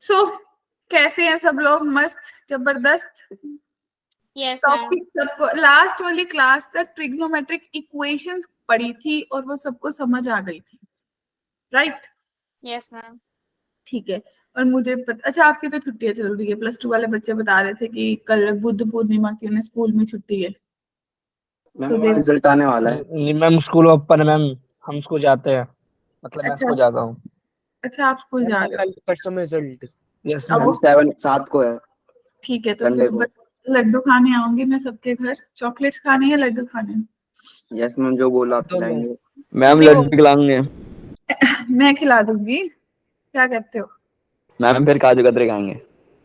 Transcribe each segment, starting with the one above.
सो कैसे हैं सब लोग? मस्त जबरदस्त। यस टॉपिक सबको लास्ट वाली क्लास तक ट्रिग्नोमेट्रिक इक्वेशंस पढ़ी थी और वो सबको समझ आ गई थी, राइट? Yes ma'am. ठीक है। और मुझे अच्छा, आपकी तो छुट्टियां चल रही है। +2 वाले बच्चे बता रहे थे कि कल बुद्ध पूर्णिमा की उन्हें स्कूल में छुट्टी है। रिजल्ट आने वाला है। नहीं मैम, स्कूल ओपन है मैम, हम स्कूल जाते हैं, मतलब मैं स्कूल जाता हूँ। अच्छा, आप स्कूल जा रहे हो? कल परसों में रिजल्ट। यस अब मैम। 7 को है। ठीक है, तो संडे फिर को। लड्डू खाने आऊंगी मैं सबके घर। चॉकलेट्स खाने या लड्डू खाने? यस मैम, जो बोला आप खिलाएंगे। मैम लड्डू खिलाएंगे। मैं खिला दूंगी, क्या कहते हो? मैम फिर काजू कतरी खाएंगे।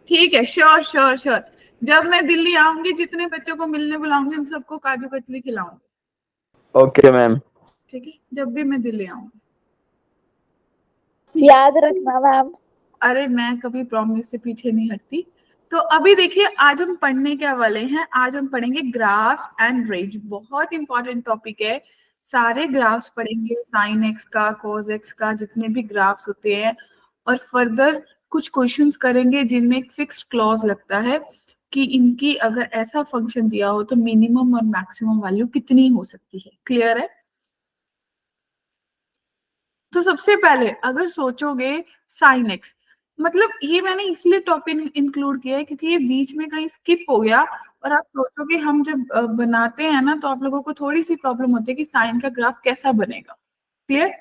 ठीक है, श्योर श्योर श्योर। जब मैं दिल्ली आऊंगी, जितने बच्चों को मिलने बुलाऊंगी उन सबको काजू कतली खिलाऊंगी। Okay ma'am. ठीक है, जब भी मैं दिल्ली आऊंगी। याद रखना मैम। अरे मैं कभी प्रॉमिस से पीछे नहीं हटती। तो अभी देखिए, आज हम पढ़ने क्या वाले हैं। आज हम पढ़ेंगे ग्राफ्स एंड रेंज। बहुत इंपॉर्टेंट टॉपिक है। सारे ग्राफ्स पढ़ेंगे, साइन एक्स का, कॉस एक्स का, जितने भी ग्राफ्स होते हैं। और फर्दर कुछ क्वेश्चंस करेंगे जिनमें एक फिक्स्ड क्लॉज लगता है कि इनकी अगर ऐसा फंक्शन दिया हो तो मिनिमम और मैक्सिमम वैल्यू कितनी हो सकती है। क्लियर है? तो सबसे पहले अगर सोचोगे साइन एक्स, मतलब ये मैंने इसलिए टॉपिक इंक्लूड किया है क्योंकि ये बीच में कहीं स्किप हो गया। और आप सोचोगे, हम जब बनाते हैं ना, तो आप लोगों को थोड़ी सी प्रॉब्लम होती है कि साइन का ग्राफ कैसा बनेगा। क्लियर?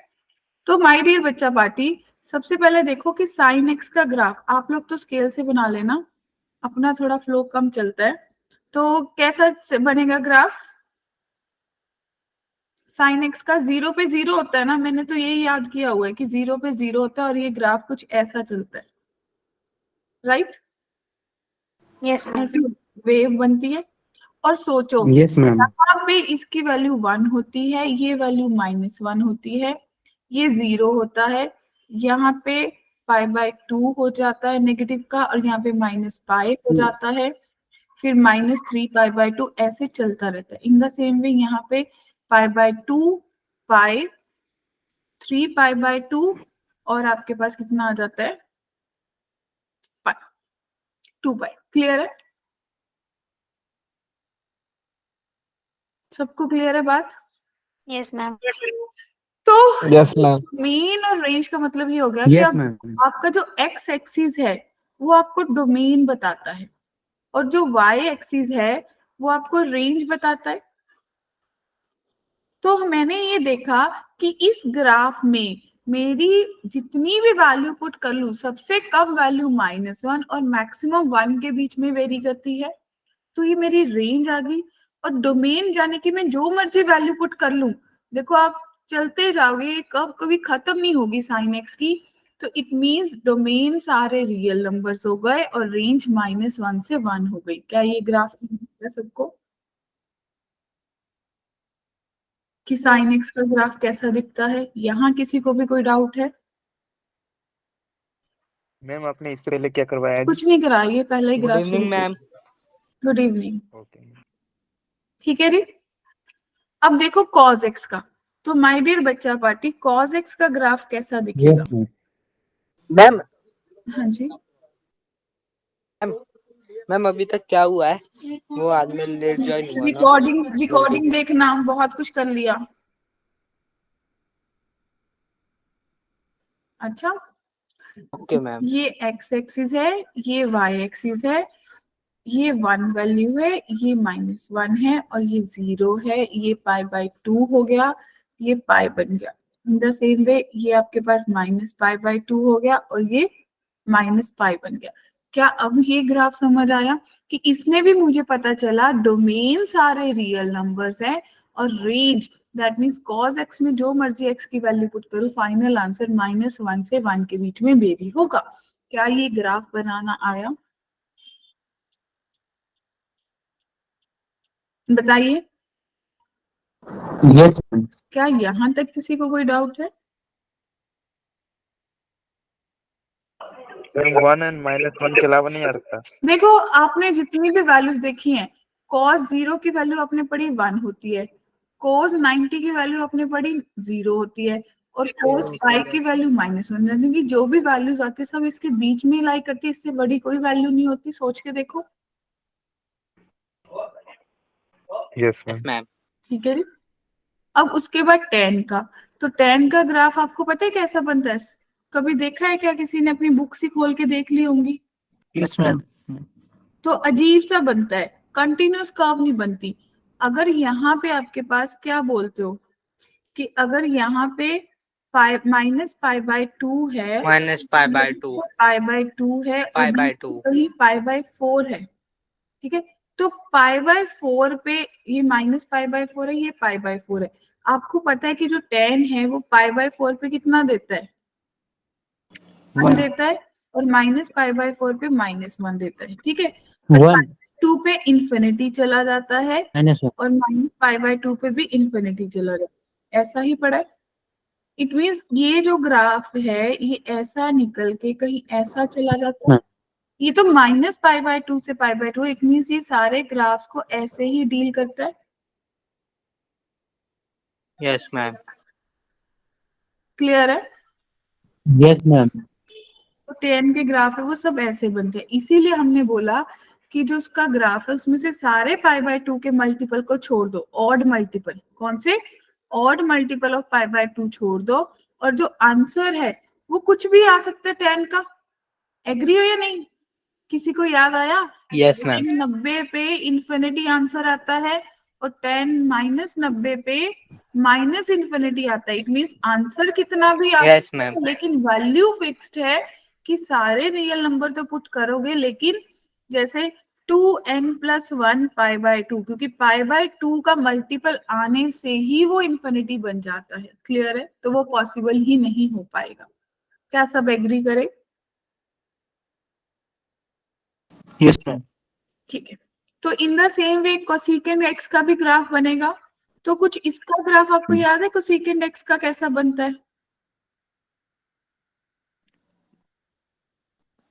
तो माय डियर बच्चा पार्टी, सबसे पहले देखो कि साइन एक्स का ग्राफ आप लोग तो स्केल से बना लेना, अपना थोड़ा फ्लो कम चलता है। तो कैसा बनेगा ग्राफ साइन एक्स का? 0 पे 0 होता है ना, मैंने तो यही याद किया हुआ है कि 0 पे 0 होता है और ये ग्राफ कुछ ऐसा चलता है, राइट? Yes ma'am. ऐसी वेव बनती है। और सोचो, यस मैम। यहाँ पे इसकी वैल्यू 1 होती है, ये वैल्यू -1 होती है, ये 0 होता है, यहाँ पे π/2 हो जाता है नेगेटिव का, और यहाँ पे -π हो जाता है, फिर -3π/2 ऐसे चलता रहता है। इन द सेम वे यहाँ पे π/2, π, 3π/2, और आपके पास कितना आ जाता है? 2π। क्लियर है? सबको क्लियर है बात? Yes ma'am. तो यस मैम। मेन और रेंज का मतलब ये हो गया कि यस अब मैम। आपका जो एक्स एक्सिस है वो आपको डोमेन बताता है, और जो वाई एक्सिस है वो आपको रेंज बताता है। तो मैंने ये देखा कि इस ग्राफ में मेरी जितनी भी वैल्यू पुट कर लूं, सबसे कम वैल्यू -1 और मैक्सिमम 1 के बीच में वेरी करती है। तो ये मेरी रेंज आ गई। और डोमेन जाने की मैं जो मर्जी वैल्यू पुट कर लूं, देखो आप चलते जाओगे, कब कभी खत्म नहीं होगी साइन एक्स की। तो इट मींस डोमेन सारे रियल नंबर्स हो गए और रेंज -1 से 1 हो गई। क्या ये ग्राफ है सबको कि साइन एक्स का ग्राफ कैसा दिखता है? यहाँ किसी को भी कोई डाउट है? मैम आपने इससे पहले क्या करवाया? कुछ नहीं कराया, ये पहले ही good graph evening ma'am. Good evening. Okay. ठीक है जी। अब देखो कॉज एक्स का। तो माय डियर बच्चा पार्टी, कॉज एक्स का ग्राफ कैसा दिखेगा? मैम हाँ जी। मैम अभी तक क्या हुआ है? वो आज मैं लेट ज्वाइन हुआ ना। रिकॉर्डिंग देखना, बहुत कुछ कर लिया। अच्छा, ओके मैम। ये एक्स एक्सिस है, ये वाई एक्सिस है, ये 1 वैल्यू है, ये -1 है, और ये 0 है। ये π/2 हो गया, ये π बन गया। इन द सेम वे ये आपके पास -π/2 हो गया और ये -π बन गया। क्या अब ये ग्राफ समझ आया कि इसमें भी मुझे पता चला डोमेन सारे रियल नंबर्स हैं, और range that means cos x में जो मर्जी x की वैल्यू पुट करो, फाइनल आंसर -1 से 1 के बीच में वेरी होगा। क्या ये ग्राफ बनाना आया? बताइए। Yes ma'am. क्या यहाँ तक किसी को कोई डाउट है? 1 एंड -1 के अलावा नहीं आ सकता। देखो, आपने जितनी भी वैल्यूज देखी हैं, cos 0 की वैल्यू आपने पढ़ी 1 होती है, cos 90 की वैल्यू आपने पढ़ी 0 होती है, और कोस पाई की वैल्यू -1, क्योंकि जो भी वैल्यूज आती है सब इसके बीच में लाई करती है, इससे बड़ी कोई वैल्यू नहीं होती। सोच के देखो। Yes yes ma'am. मैम। ठीक है जी। अब उसके बाद tan का, तो tan का ग्राफ आपको पता है कैसा बनता है? कभी देखा है क्या? किसी ने अपनी बुक ही खोल के देख ली होंगी। Yes ma'am. तो अजीब सा बनता है, कंटिन्यूअस कर्व नहीं बनती। अगर यहाँ पे आपके पास क्या बोलते हो कि अगर यहाँ पे -π/2 है, -π/2 π/2 है और π/2 कहीं π/4 है, ठीक है। तो π/4 पे ये -π/4 है, ये π/4 है। आपको पता है कि जो tan है वो π/4 पे कितना देता है? 1 देता है, और -π/4 पे -1 देता है, ठीक है। 1 2 पे इंफिनिटी चला जाता है -1 और -π/2 पे भी इंफिनिटी चला जाता है। ऐसा ही पड़ा है। इट मीन्स ये जो ग्राफ है ये ऐसा निकल के कहीं ऐसा चला जाता है। ये तो -π/2 से π/2, इट मीन्स ये सारे ग्राफ्स को ऐसे ही डील करता है। Yes ma'am. क्लियर है? Yes ma'am. तो tan के ग्राफ है वो सब ऐसे बनते हैं। इसीलिए हमने बोला कि जो उसका ग्राफ है उसमें से सारे π/2 के मल्टीपल को छोड़ दो, ऑड मल्टीपल। कौन से? ऑड मल्टीपल ऑफ π/2 छोड़ दो, और जो आंसर है वो कुछ भी आ सकता है tan का। एग्री हो या नहीं? किसी को याद आया? Yes ma'am. 90 पे इंफिनिटी आंसर आता है और tan -90 पे माइनस इंफिनिटी आता है। इट मीन्स आंसर कितना भी आ यस सकता है, मैम। लेकिन वैल्यू फिक्स्ड है कि सारे रियल नंबर तो पुट करोगे, लेकिन जैसे 2n+1 π/2, क्योंकि π/2 का मल्टीपल आने से ही वो इंफिनिटी बन जाता है। क्लियर है? तो वो पॉसिबल ही नहीं हो पाएगा। क्या सब एग्री करें? Yes ma'am. ठीक है। तो in the same way cosecant x का भी ग्राफ बनेगा। तो कुछ इसका ग्राफ आपको याद है कोसेकेंट x का कैसा बनता है?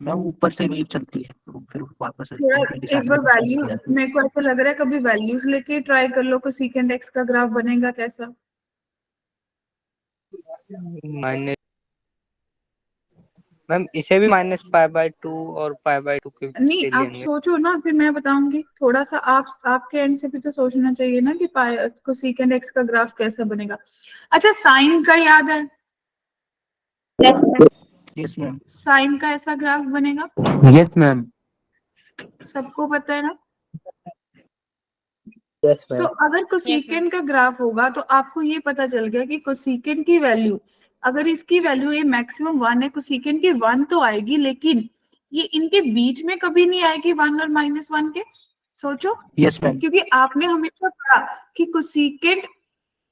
मैम ऊपर से वेव चलती है तो फिर वापस थोड़ा एक बार वैल्यू, मेरे को ऐसा लग रहा है कभी वैल्यूज लेके ट्राई कर लो, कोसेकेंट x का ग्राफ बनेगा कैसा? माइनस मैम इसे भी -π/2 और π/2 के नहीं, से आप लेंगे। सोचो ना, फिर मैं बताऊंगी। थोड़ा सा आपके एंड से भी तो सोचना चाहिए ना कि कोसेकेंट x का ग्राफ कैसा बनेगा। अच्छा, साइन का याद है? Yes ma'am. साइन का ऐसा ग्राफ बनेगा, यस मैम। सबको पता है ना? यस तो मैम। अगर कोसेकेंट का ग्राफ होगा तो आपको ये पता चल गया कि कोसेकेंट की वैल्यू, अगर इसकी वैल्यू ये मैक्सिमम 1 है, कोसेकेंट की 1 तो आएगी, लेकिन ये इनके बीच में कभी नहीं आएगी 1 और -1 के। सोचो। Yes ma'am. क्योंकि आपने हमेशा पढ़ा कि कोसेकेंट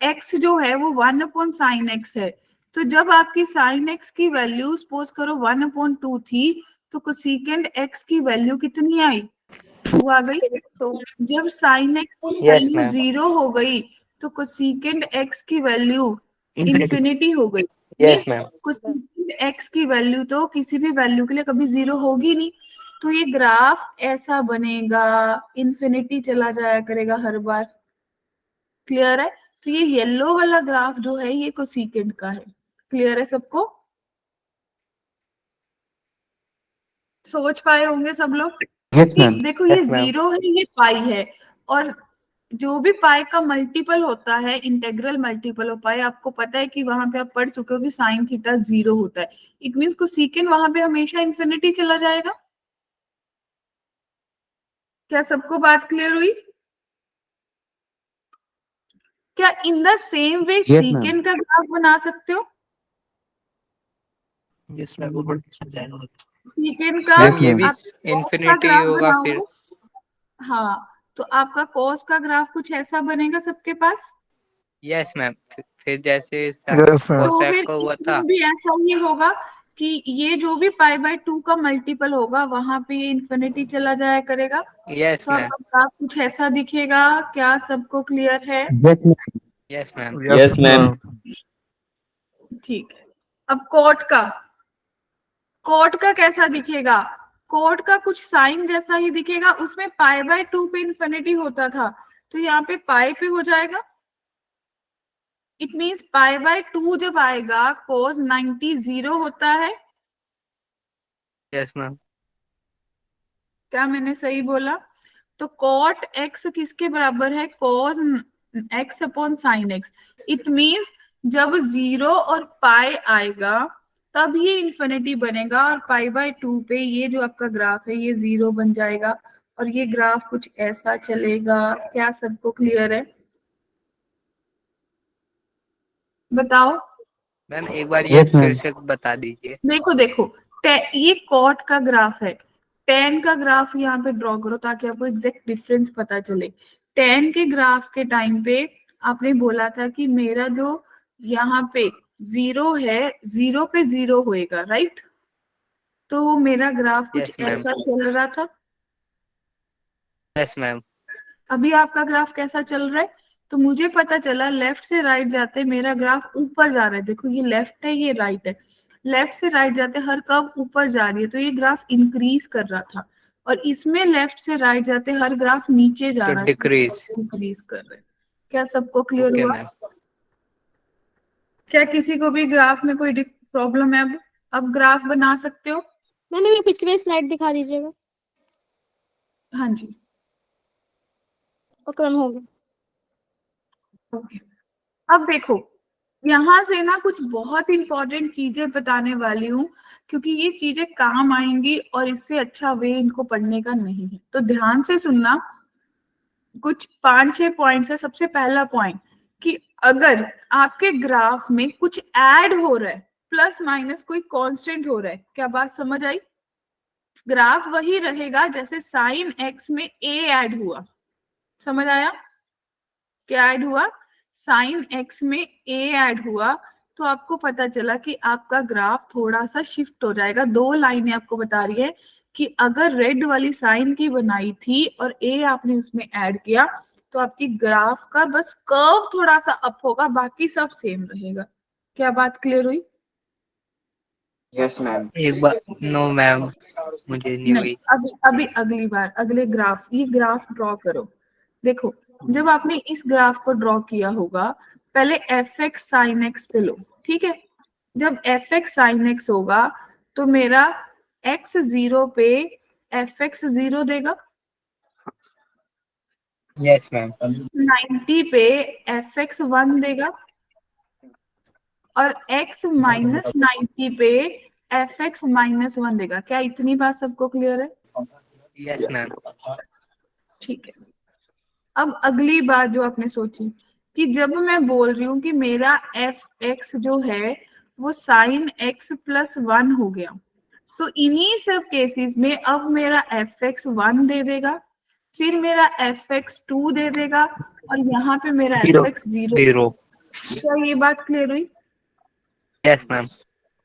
x जो है वो 1/sin x है। तो जब आपकी sin x की वैल्यू सपोज करो 1/2 थी, तो कोसेकेंट x की वैल्यू कितनी आई? 2 आ गई। जब sin x की Yes, वैल्यू ma'am. 0 हो गई तो कोसेकेंट x की वैल्यू इंफिनिटी हो गई। Yes, ma'am. कोसेकेंट x की वैल्यू तो किसी भी वैल्यू के लिए कभी 0 होगी नहीं, तो ये ग्राफ ऐसा बनेगा, इंफिनिटी चला जाया करेगा हर बार। क्लियर है? तो ये येलो वाला ग्राफ जो है ये कोसेकेंट का है। क्लियर है सबको? सोच पाए होंगे सब लोग? यस कि मैम। देखो ये Yes, ma'am. 0 है, ये पाई है, और जो भी पाई का मल्टीपल होता है, इंटेग्रल मल्टीपल ऑफ पाई, आपको पता है कि वहां पे आप पढ़ चुके हो कि साइन थीटा 0 होता है। इट मींस कोसेकेंट वहां पे हमेशा इंफिनिटी चला जाएगा। क्या सबको बात क्लियर हुई? क्या in the same way Yes, ma'am. Second का ग्राफ बना सकते हो? Yes ma'am. वो चल जाएगा। सेकेंड का मैम ये भी आप cos का इंफिनिटी ग्राफ होगा बनाओगे। फिर। हाँ, तो आपका cos का ग्राफ कुछ ऐसा बनेगा सबके पास। Yes ma'am. फिर जैसे Yes, ma'am. तो कोसेक फिर को हुआ था। इसमें भी ऐसा ही होगा कि ये जो भी π/2 का मल्टीपल होगा वहां पे ये इंफिनिटी चला जाया करेगा। यस तो मैम। आपका ग्राफ कुछ ऐसा दिखेगा। क्या सबको क्लियर है? Yes ma'am. Yes ma'am. Yes, ma'am. ठीक है। अब कोट का कैसा दिखेगा? कोट का कुछ साइन जैसा ही दिखेगा, उसमें π/2 पे इंफिनिटी होता था, तो यहाँ पे पाई पे हो जाएगा। इट मीन्स पाई बाय 2 जब आएगा cos 90 0 होता है। Yes ma'am. क्या मैंने सही बोला? तो cot x किसके बराबर है? cos x upon sin x। It means जब 0 और पाई आएगा तब ये इंफिनिटी बनेगा और पाई बाय 2 पे ये जो आपका ग्राफ है ये 0 बन जाएगा और ये ग्राफ कुछ ऐसा चलेगा। क्या सबको क्लियर है? बताओ। मैम एक बार ये Yes, ma'am. फिर से बता दीजिए। देखो देखो, ये कॉट का ग्राफ है, टेन का ग्राफ यहाँ पे ड्रॉ करो ताकि आपको एग्जैक्ट डिफरेंस पता चले। टेन के ग्राफ के टाइम पे आपने बोला था कि मेरा जो यहाँ पे 0 है, 0 पे 0 होएगा, राइट? तो मेरा ग्राफ कुछ Yes, ma'am. ऐसा चल रहा था। Yes ma'am. अभी आपका ग्राफ कैसा चल रहा है? तो मुझे पता चला लेफ्ट से राइट जाते मेरा ग्राफ ऊपर जा रहा है। देखो ये लेफ्ट है, ये राइट है। लेफ्ट से राइट जाते हर कर्व ऊपर जा रही है, तो ये ग्राफ इंक्रीज कर रहा था। और इसमें लेफ्ट से राइट जाते हर ग्राफ नीचे जा तो रहा है, डिक्रीज। इंक्रीज कर रहे हैं। क्या सबको क्लियर ओके हुआ? मैम। क्या किसी को भी ग्राफ में कोई प्रॉब्लम है? अब ग्राफ बना सकते हो? मैम ये पिछली स्लाइड दिखा दीजिएगा। हाँ जी, ओके मैम, हो गया। ओके। अब देखो, यहाँ से ना कुछ बहुत इंपॉर्टेंट चीजें बताने वाली हूँ, क्योंकि ये चीजें काम आएंगी और इससे अच्छा वे इनको पढ़ने का नहीं है। तो ध्यान से सुनना, कुछ 5-6 पॉइंट्स है। सबसे पहला पॉइंट कि अगर आपके ग्राफ में कुछ ऐड हो रहा है, प्लस माइनस कोई कांस्टेंट हो रहा है, क्या बात समझ आई? ग्राफ वही रहेगा जैसे साइन एक्स में a ऐड हुआ। समझ आया? क्या ऐड हुआ? साइन एक्स में a ऐड हुआ, तो आपको पता चला कि आपका ग्राफ थोड़ा सा शिफ्ट हो जाएगा। 2 लाइनें आपको बता रही है कि अगर रेड वाली साइन की बनाई थी और a आपने उसमें ऐड किया तो आपकी ग्राफ का बस कर्व थोड़ा सा अप होगा, बाकी सब सेम रहेगा। क्या बात क्लियर हुई? Yes ma'am. एक बार नो मैम, मुझे नहीं नहीं, हुई। अभी अगली बार अगले ग्राफ, ये ग्राफ ड्रॉ करो। देखो, जब आपने इस ग्राफ को ड्रॉ किया होगा, पहले एफ एक्स साइन एक्स पे लो, ठीक है? जब एफ एक्स साइन एक्स होगा तो मेरा एक्स 0 पे एफ एक्स 0 देगा, यस मैम। 90 पे एफ एक्स 1 देगा और x माइनस 90 पे एफ एक्स माइनस 1 देगा। क्या इतनी बात सबको क्लियर है? Yes ma'am. ठीक है। अब अगली बात जो आपने सोची कि जब मैं बोल रही हूँ कि मेरा एफ एक्स जो है वो साइन एक्स प्लस 1 हो गया, तो इन्हीं सब केसेस में अब मेरा एफ एक्स 1 दे देगा, फिर मेरा एफ एक्स 2 दे देगा और यहाँ पे मेरा Zero. F x 0। 0। क्या ये बात क्लियर हुई? Yes ma'am.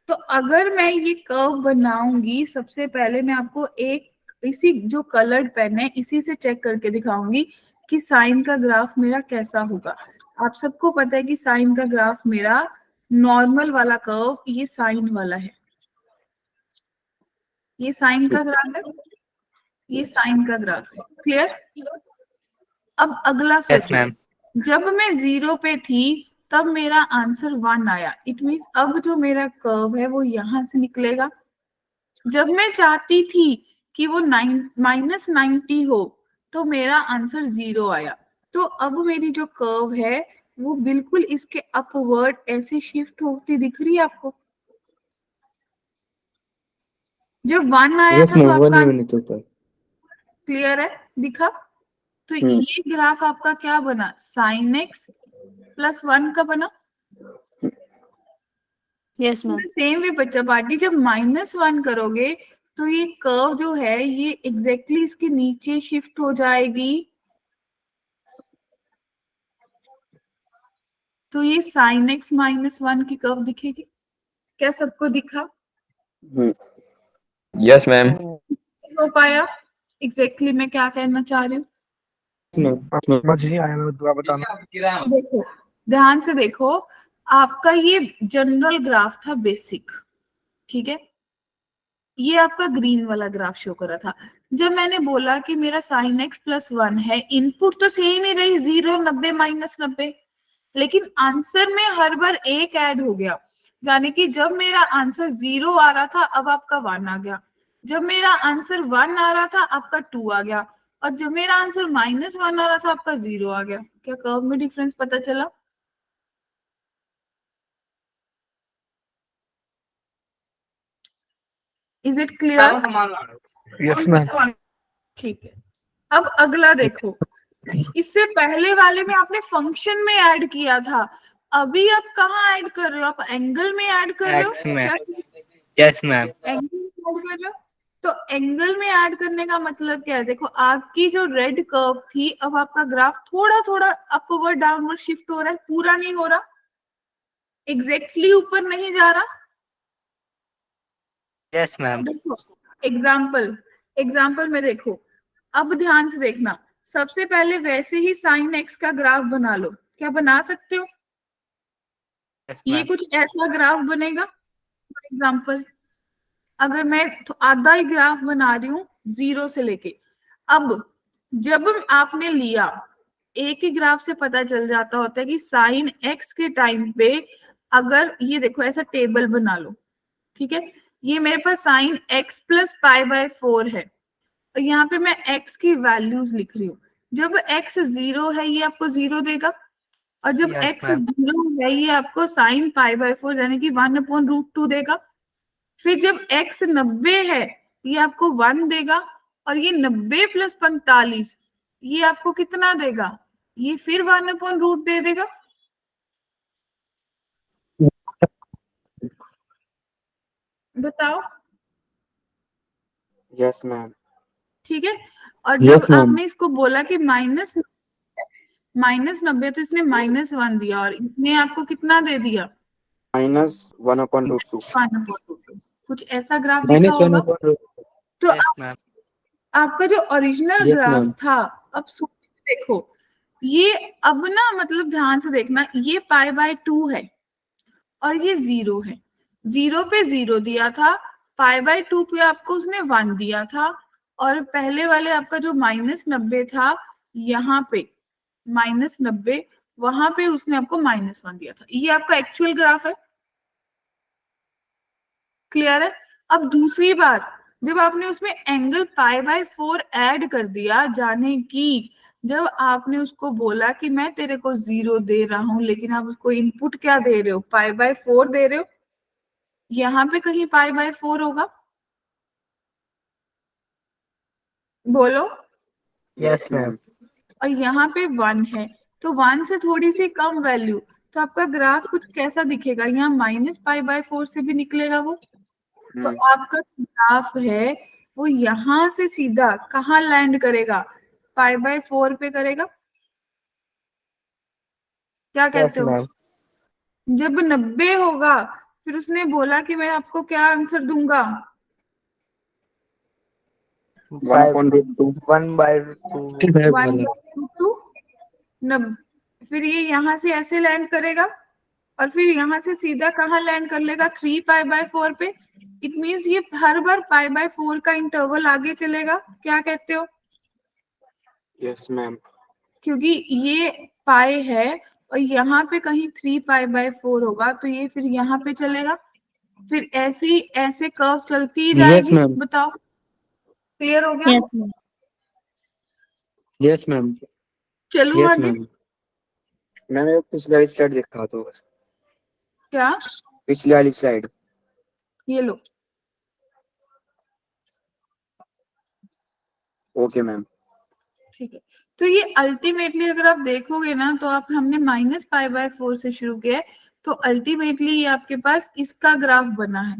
तो अगर मैं ये कर्व बनाऊंगी, सबसे पहले मैं आपको एक इसी जो कलर्ड पेन है इसी से चेक करके दिखाऊंगी कि साइन का ग्राफ मेरा कैसा होगा। आप सबको पता है कि साइन का ग्राफ मेरा नॉर्मल वाला कर्व ये साइन वाला है, ये साइन का ग्राफ है, ये साइन का ग्राफ है। क्लियर? अब अगला यस सोचो, मैम। जब मैं 0 पे थी तब मेरा आंसर 1 आया। इट मीन्स अब जो मेरा कर्व है वो यहां से निकलेगा। जब मैं चाहती थी कि वो माइनस 90 हो तो मेरा आंसर 0 आया। तो अब मेरी जो कर्व है वो बिल्कुल इसके अपवर्ड ऐसे शिफ्ट होती दिख रही है आपको। जब 1 आया Yes, था तो ma'am. 1 आपका minute ऊपर. क्लियर है? दिखा? तो हम्म। ये ग्राफ आपका क्या बना? साइन एक्स प्लस 1 का बना। Yes ma'am. सेम वे बच्चा पार्टी, जब -1 करोगे तो ये कर्व जो है ये एग्जैक्टली इसके नीचे शिफ्ट हो जाएगी, तो ये साइन एक्स -1 की कर्व दिखेगी। क्या सबको दिखा? Yes, ma'am. हो पाया एग्जैक्टली मैं क्या कहना चाह रही हूँ? समझ नहीं आया, मैं दोबारा बताना. देखो, ध्यान से देखो, आपका ये जनरल ग्राफ था बेसिक, ठीक है? ये आपका ग्रीन वाला ग्राफ शो कर रहा था। जब मैंने बोला कि मेरा साइन एक्स प्लस 1 है, इनपुट तो सेम ही रही, 0 90 -90, लेकिन आंसर में हर बार एक ऐड हो गया, यानी कि जब मेरा आंसर 0 आ रहा था अब आपका 1 आ गया, जब मेरा आंसर 1 आ रहा था आपका 2 आ गया, और जब मेरा आंसर -1 आ रहा था आपका 0 आ गया। क्या कर्व में डिफरेंस पता चला? Is it clear? Yes, ma'am. ठीक है, अब अगला देखो, इससे पहले वाले में आपने फंक्शन में ऐड किया था, अभी आप कहाँ ऐड कर रहे हो? आप एंगल में ऐड कर रहे हो? X में। क्या यस मैम। एंगल में ऐड कर रहे हो? तो एंगल में ऐड करने का मतलब क्या है? देखो, आपकी जो रेड कर्व थी, अब आपका ग्राफ थोड़ा थोड़ा अपवर्ड डाउनवर्ड शिफ्ट हो रहा है, पूरा नहीं हो रहा, एग्जैक्टली ऊपर नहीं जा रहा। Yes ma'am. देखो एग्जाम्पल में देखो, अब ध्यान से देखना, सबसे पहले वैसे ही साइन एक्स का ग्राफ बना लो। क्या बना सकते हो? यस ये मैम। कुछ ऐसा ग्राफ बनेगा। फॉर एग्जाम्पल, अगर मैं तो आधा ही ग्राफ बना रही हूँ 0 से लेके, अब जब आपने लिया, एक ही ग्राफ से पता चल जाता होता है कि साइन एक्स के टाइम पे, अगर ये देखो ऐसा टेबल बना लो, ठीक है, ये मेरे पास साइन एक्स प्लस π/4 है, और यहाँ पे मैं x की वैल्यूज लिख रही हूँ। जब x 0 है ये आपको 0 देगा, और जब Yes, x ma'am. 0 है ये आपको साइन π/4 यानी कि 1/√2 देगा। फिर जब x 90 है ये आपको 1 देगा, और ये 90 + 45 ये आपको कितना देगा? ये फिर 1/√2 दे देगा। बताओ। Yes, ma'am. ठीक है, और Yes, जब ma'am. आपने इसको बोला कि -90 तो इसने -1 दिया, और इसने आपको कितना दे दिया? -1/√2. 1/√2। कुछ ऐसा ग्राफ दिखा होगा। तो यस मैम। आपका जो ओरिजिनल Yes, ग्राफ ma'am. था, अब सोच के देखो, ये अब ना मतलब ध्यान से देखना, ये π/2 है और ये 0 है, 0 पे 0 दिया था, π/2 पे आपको उसने 1 दिया था, और पहले वाले आपका जो -90 था, यहाँ पे -90 वहां पे उसने आपको -1 दिया था। ये आपका एक्चुअल ग्राफ है। क्लियर है? अब दूसरी बात, जब आपने उसमें एंगल π/4 ऐड कर दिया, जाने की जब आपने उसको बोला कि मैं तेरे को 0 दे रहा हूं, लेकिन आप उसको इनपुट क्या दे रहे हो? π/4 दे रहे हो। यहाँ पे कहीं π/4 होगा? बोलो। Yes ma'am. और यहाँ पे 1 है, तो 1 से थोड़ी सी कम वैल्यू, तो आपका ग्राफ कुछ कैसा दिखेगा? यहाँ -π/4 से भी निकलेगा वो। तो आपका ग्राफ है वो यहाँ से सीधा कहाँ लैंड करेगा? π/4 पे करेगा। क्या यस कहते हो? मैम। जब 90 होगा, फिर उसने बोला कि मैं आपको क्या आंसर दूंगा? 1/√2. 1/2। 1/2। फिर ये यहाँ से ऐसे लैंड करेगा, और फिर यहाँ से सीधा कहाँ लैंड कर लेगा? 3π/4 पे। इट मीन्स ये हर बार π/4 का इंटरवल आगे चलेगा। क्या कहते हो? Yes, ma'am. क्योंकि ये पाई है और यहाँ पे कहीं 3π/4 होगा, तो ये फिर यहाँ पे चलेगा, फिर ऐसे कर्व चलती ही Yes, जाएगी। ma'am. बताओ, क्लियर हो गया? Yes, ma'am. Yes, ma'am. चलू Yes, आगे। ma'am. मैंने पिछली स्लाइड दिखा दो बस। क्या? पिछली वाली स्लाइड। ये लो। Okay ma'am. ठीक है, तो ये अल्टीमेटली अगर आप देखोगे ना, तो आप हमने -π/4 से शुरू किया है, तो अल्टीमेटली ये आपके पास इसका ग्राफ बना है।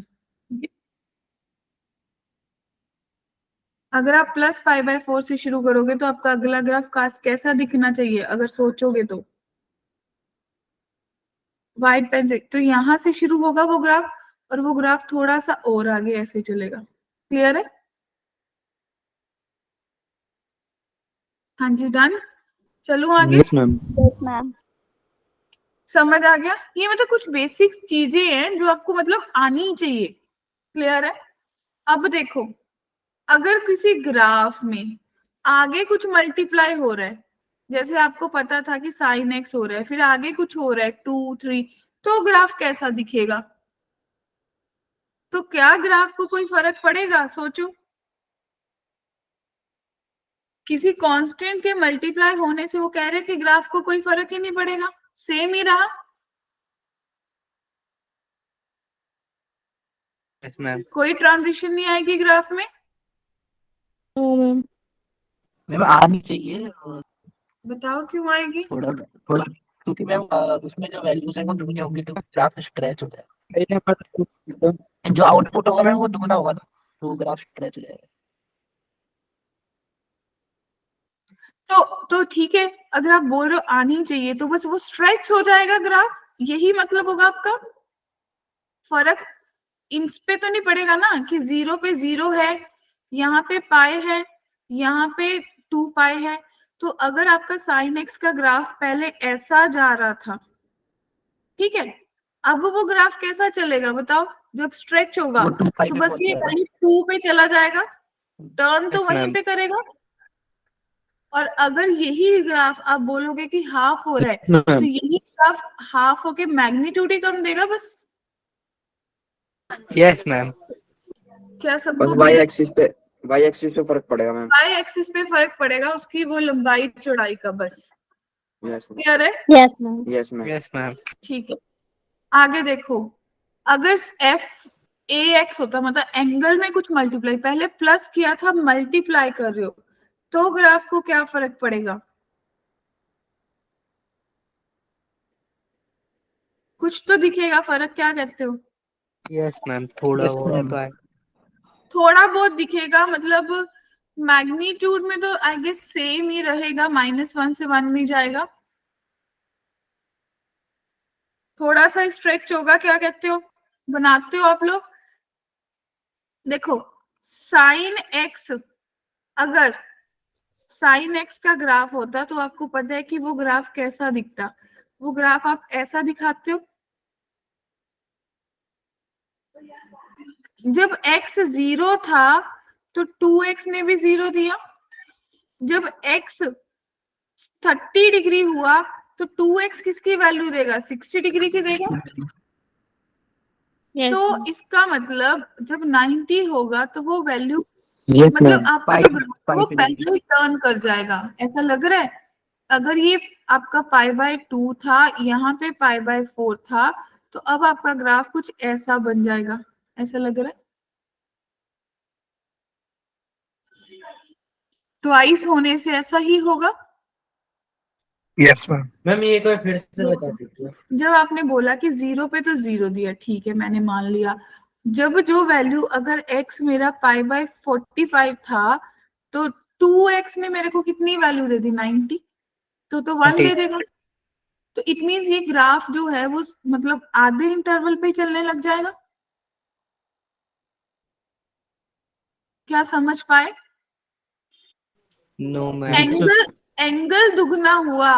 अगर आप +π/4 से शुरू करोगे तो आपका अगला ग्राफ कैसा दिखना चाहिए? अगर सोचोगे तो व्हाइट पेन से, तो यहाँ से शुरू होगा वो ग्राफ, और वो ग्राफ थोड़ा सा और आगे ऐसे चलेगा। क्लियर है? हाँ जी, डन। चलो आगे। Yes, ma'am. Yes, ma'am. समझ आ गया? ये मतलब कुछ बेसिक चीजें हैं जो आपको मतलब आनी चाहिए। क्लियर है? अब देखो, अगर किसी ग्राफ में आगे कुछ मल्टीप्लाई हो रहा है, जैसे आपको पता था कि साइन एक्स हो रहा है, फिर आगे कुछ हो रहा है 2 3, तो ग्राफ कैसा दिखेगा? तो क्या ग्राफ को कोई फर्क पड़ेगा? सोचो, किसी कांस्टेंट के मल्टीप्लाई होने से वो कह रहे कि ग्राफ को कोई फर्क ही नहीं पड़ेगा, सेम ही रहा। Yes ma'am. कोई ट्रांजिशन नहीं आएगी ग्राफ में। No ma'am. मैम आनी चाहिए बताओ क्यों आएगी? थोड़ा थोड़ा, क्योंकि मैम उसमें जो वैल्यूज है वो दुगनी होंगी तो ग्राफ स्ट्रेच हो जाएगा। जो आउटपुट होगा मैम वो दुगना होगा ना, तो ग्राफ स्ट्रेच हो जाएगा। तो ठीक है, अगर आप बोल रहे हो आनी चाहिए तो बस वो स्ट्रेच हो जाएगा ग्राफ, यही मतलब होगा आपका। फर्क इन पे तो नहीं पड़ेगा ना कि 0 पे 0 है, यहाँ पे पाई है, यहाँ पे 2 पाई है। तो अगर आपका साइन एक्स का ग्राफ पहले ऐसा जा रहा था, ठीक है, अब वो ग्राफ कैसा चलेगा बताओ? जब स्ट्रेच होगा वो 2 पाई तो पे बस पहुंच ये जाएगा। वैल्यू 2 पे चला जाएगा, टर्न तो Yes, वहीं ma'am. पे करेगा। और अगर यही ग्राफ आप बोलोगे कि हाफ हो रहा है, तो यही ग्राफ हाफ होके मैग्नीट्यूड ही कम देगा बस। Yes ma'am. क्या सब बस वाई एक्सिस पे फर्क पड़ेगा मैम। वाई एक्सिस पे फर्क पड़ेगा, उसकी वो लंबाई चौड़ाई का बस। यस क्लियर है? Yes ma'am. Yes ma'am. Yes ma'am. ठीक है, आगे देखो। अगर एफ ए एक्स होता, मतलब एंगल में कुछ मल्टीप्लाई, पहले प्लस किया था, मल्टीप्लाई कर रहे हो, तो ग्राफ को क्या फर्क पड़ेगा? कुछ तो दिखेगा फर्क, क्या कहते हो? यस मैम, थोड़ा Yes, बहुत ma'am. तो है। थोड़ा बहुत दिखेगा, मतलब मैग्नीट्यूड में तो आई गेस सेम ही रहेगा, -1 से 1 में जाएगा, थोड़ा सा स्ट्रेच होगा। क्या कहते हो? बनाते हो आप लोग? देखो, साइन एक्स, अगर साइन एक्स का ग्राफ होता तो आपको पता है कि वो ग्राफ कैसा दिखता। वो ग्राफ आप ऐसा दिखाते हो, जब x 0 था तो 2x ने भी 0 दिया, जब x 30 डिग्री हुआ तो 2x किसकी वैल्यू देगा? 60 डिग्री की देगा। यस तो मैम। इसका मतलब जब 90 होगा तो वो वैल्यू, यस मतलब मैम। आपका पाई जो ग्राफ पाई वो पे पहले ही टर्न कर जाएगा, ऐसा लग रहा है। अगर ये आपका π/2 था, यहाँ पे π/4 था, तो अब आपका ग्राफ कुछ ऐसा बन जाएगा, ऐसा लग रहा है। ट्वाइस होने से ऐसा ही होगा। Yes ma'am. मैम ये एक बार फिर से बता दीजिए। जब आपने बोला कि 0 पे तो 0 दिया, ठीक है, मैंने मान लिया। जब जो वैल्यू, अगर x मेरा π/45 था, तो 2x ने मेरे को कितनी वैल्यू दे दी? 90, तो 1 दे देगा। तो इट मीन्स ये ग्राफ जो है वो मतलब आधे इंटरवल पे चलने लग जाएगा। क्या समझ पाए? No ma'am. एंगल दुगना हुआ,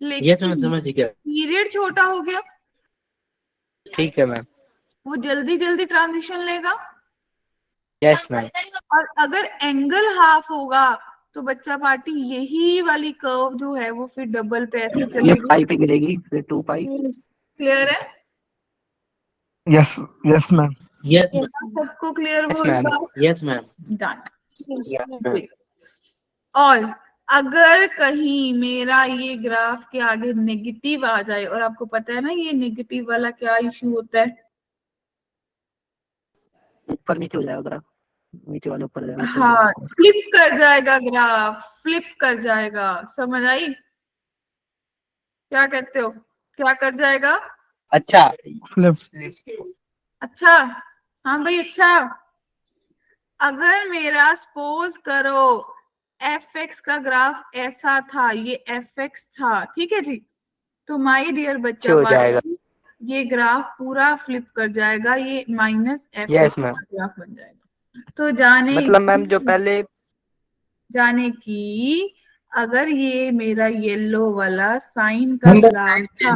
यस मैम, लेकिन समझ गया। पीरियड छोटा हो गया, ठीक है मैम। वो जल्दी जल्दी ट्रांजिशन लेगा। Yes ma'am. और अगर एंगल हाफ होगा तो बच्चा पार्टी यही वाली कर्व जो है वो फिर डबल पे ऐसे ये चलेगी। पाई पे गिरेगी, फिर 2 पाई। क्लियर है? Yes yes ma'am. यस सबको क्लियर Yes, वो ma'am. Yes ma'am. Done. Ma'am. और अगर कहीं मेरा ये ग्राफ के आगे नेगेटिव आ जाए, और आपको पता है ना ये नेगेटिव वाला क्या इश्यू होता है? ऊपर नीचे हो जाएगा ग्राफ, नीचे वाले ऊपर जाएगा। हाँ, फ्लिप कर जाएगा ग्राफ, फ्लिप कर जाएगा। समझ आई? क्या कहते हो? क्या कर जाएगा? अच्छा। अच्छा, हाँ भाई, अच्छा। अगर मेरा सपोज करो fx का ग्राफ ऐसा था, ये fx था, ठीक है जी, तो माय डियर बच्चा हो जाएगा। ये ग्राफ पूरा फ्लिप कर जाएगा, ये -f Yes, ma'am. ग्राफ बन जाएगा। तो जाने मतलब मैम जो पहले जाने की, अगर ये मेरा येलो वाला साइन का ग्राफ था,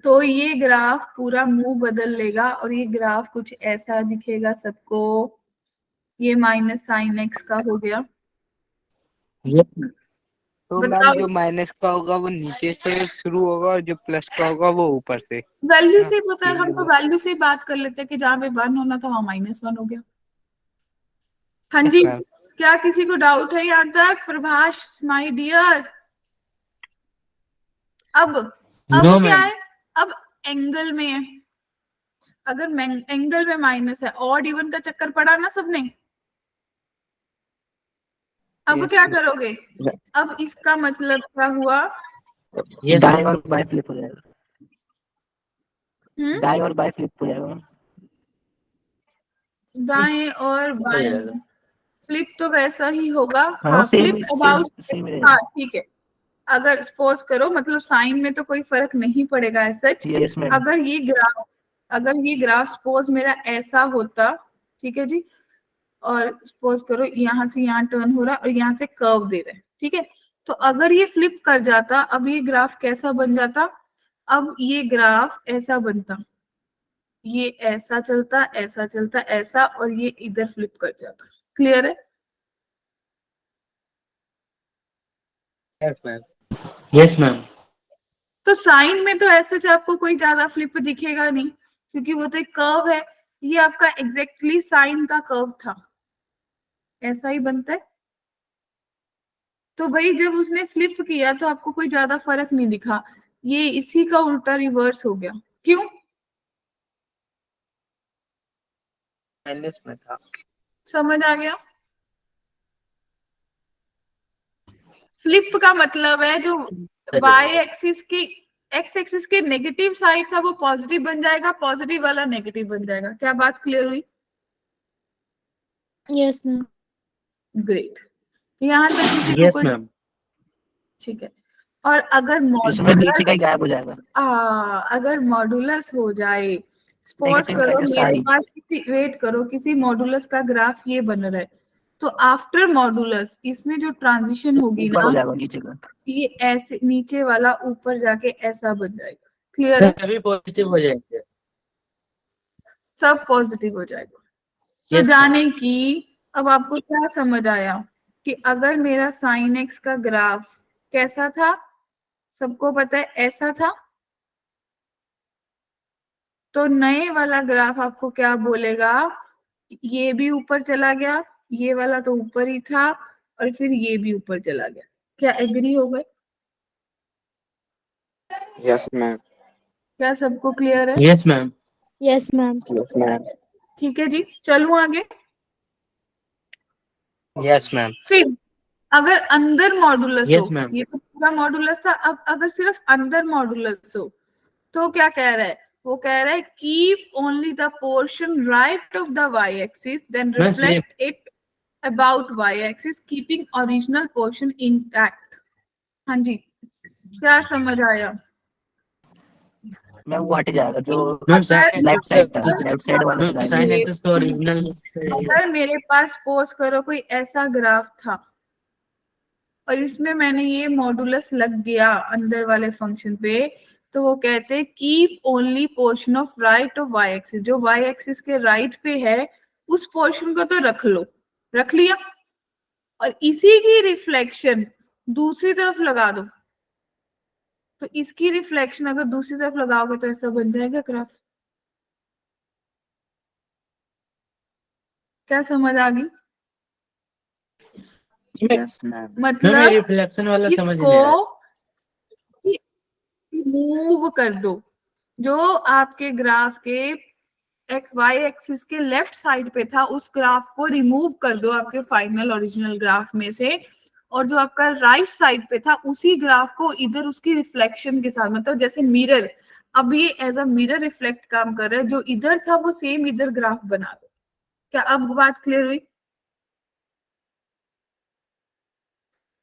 तो ये ग्राफ पूरा मुंह बदल लेगा और ये ग्राफ कुछ ऐसा दिखेगा सबको। ये -sin x का हो गया। Yes ma'am. तो मैम बताओ। जो माइनस का होगा वो नीचे से शुरू होगा और जो प्लस का होगा वो ऊपर से। वैल्यू हाँ, से पता है, यही हम तो होगा। वैल्यू से ही बात कर लेते हैं कि जहाँ पे 1 होना था वहां -1 हो गया। हाँ यस जी, मैम। क्या किसी को डाउट है यहाँ तक? प्रभाष माय डियर, अब नो क्या मैम। है? अब एंगल में है, अगर एंगल में माइनस है, ऑड इवन का चक्कर पड़ा ना सबने। अब यस क्या मैम। करोगे? अब इसका मतलब क्या हुआ? यस दाएं मैम। और बाएं फ्लिप हो जाएगा, हम्म, दाएं और बाएं फ्लिप हो जाएगा। दाएं और बाएं फ्लिप तो वैसा ही होगा। हाँ हाँ, same flip same about. Same हाँ रहेगा। ठीक है, अगर सपोज करो, मतलब साइन में तो कोई फर्क नहीं पड़ेगा ऐसा। Yes ma'am. अगर ये ग्राफ सपोज मेरा ऐसा होता, ठीक है जी, और सपोज करो यहाँ से यहाँ टर्न हो रहा है और यहाँ से कर्व दे रहे हैं, ठीक है। तो अगर ये फ्लिप कर जाता, अब ये ग्राफ कैसा बन जाता? अब ये ग्राफ ऐसा बनता, ये ऐसा चलता, ऐसा चलता, ऐसा, और ये इधर फ्लिप कर जाता। क्लियर है? Yes ma'am. Yes ma'am. तो साइन में तो ऐसा आपको कोई ज्यादा फ्लिप दिखेगा नहीं, क्योंकि वो तो एक कर्व है। ये आपका एग्जैक्टली साइन का कर्व था, ऐसा ही बनता है। तो भाई जब उसने फ्लिप किया तो आपको कोई ज्यादा फर्क नहीं दिखा, ये इसी का उल्टा रिवर्स हो गया। क्यों? माइनस में था। समझ आ गया? फ्लिप का मतलब है जो वाई एक्सिस की एक्स एक्सिस के नेगेटिव साइड था वो पॉजिटिव बन जाएगा, पॉजिटिव वाला नेगेटिव बन जाएगा। क्या बात क्लियर हुई? Yes, ma'am. ग्रेट। यहाँ तक किसी को यस कोई? मैम। ठीक है। और अगर इसमें नीचे मॉड्यूलस का ही गायब हो जाएगा, अगर मॉड्यूलस हो जाए, सपोज नेगेटिव करो माइनस मेरे साइन पास वेट करो, किसी मॉड्यूलस का ग्राफ ये बन रहा है, तो आफ्टर मॉड्यूलस इसमें जो ट्रांजिशन होगी ऊपर हो ना, जाएगा नीचे का। ये ऐसे नीचे वाला ऊपर जाके ऐसा बन जाएगा। क्लियर है? सभी पॉजिटिव हो जाएंगे। सब पॉजिटिव हो जाएगा। तो यस मैम। जाने की अब आपको क्या समझ आया कि अगर मेरा साइन एक्स का ग्राफ कैसा था? सबको पता है ऐसा था। तो नए वाला ग्राफ आपको क्या बोलेगा? ये भी ऊपर चला गया, ये वाला तो ऊपर ही था, और फिर ये भी ऊपर चला गया। क्या एग्री हो गए? Yes ma'am. क्या सबको क्लियर है? Yes ma'am. Yes, ma'am. Yes ma'am. ठीक है जी, चलूं आगे। Yes ma'am. फिर अगर अंदर मॉडुलस यस हो, मैम। ये तो पूरा मॉडुलस था, अब अगर सिर्फ अंदर मॉडुलस हो तो क्या कह रहा है? वो कह रहा है keep only the portion right of the y axis then ma'am reflect it about y axis keeping original portion intact. हाँ जी, क्या समझ आया? मैं वो हट जाएगा जो मैम लेफ्ट साइड वाला मैम गायब हो साइन जाएगा। एक्सिस का ओरिजिनल। अगर मेरे पास सपोज करो कोई ऐसा ग्राफ था और इसमें मैंने ये मॉडुलस लग गया अंदर वाले फंक्शन पे, तो वो कहते हैं keep only portion of right of y axis, जो वाई एक्सिस के राइट पे है उस पोर्शन को तो रख लो। रख लिया, और इसी की रिफ्लेक्शन दूसरी तरफ लगा दो, तो इसकी रिफ्लेक्शन अगर दूसरी तरफ लगाओगे तो ऐसा बन जाएगा ग्राफ। क्या समझ आ गई? Yes ma'am. मैम मतलब रिफ्लेक्शन वाला समझ नहीं इसको आया। मूव कर दो, जो आपके ग्राफ के एक्स वाई एक्सिस के लेफ्ट साइड पे था उस ग्राफ को रिमूव कर दो आपके फाइनल ओरिजिनल ग्राफ में से, और जो आपका राइट साइड पे था उसी ग्राफ को इधर उसकी रिफ्लेक्शन के साथ, मतलब जैसे मिरर, अब ये एज अ मिरर रिफ्लेक्ट काम कर रहा है, जो इधर था वो सेम इधर ग्राफ बना दो। क्या अब बात क्लियर हुई?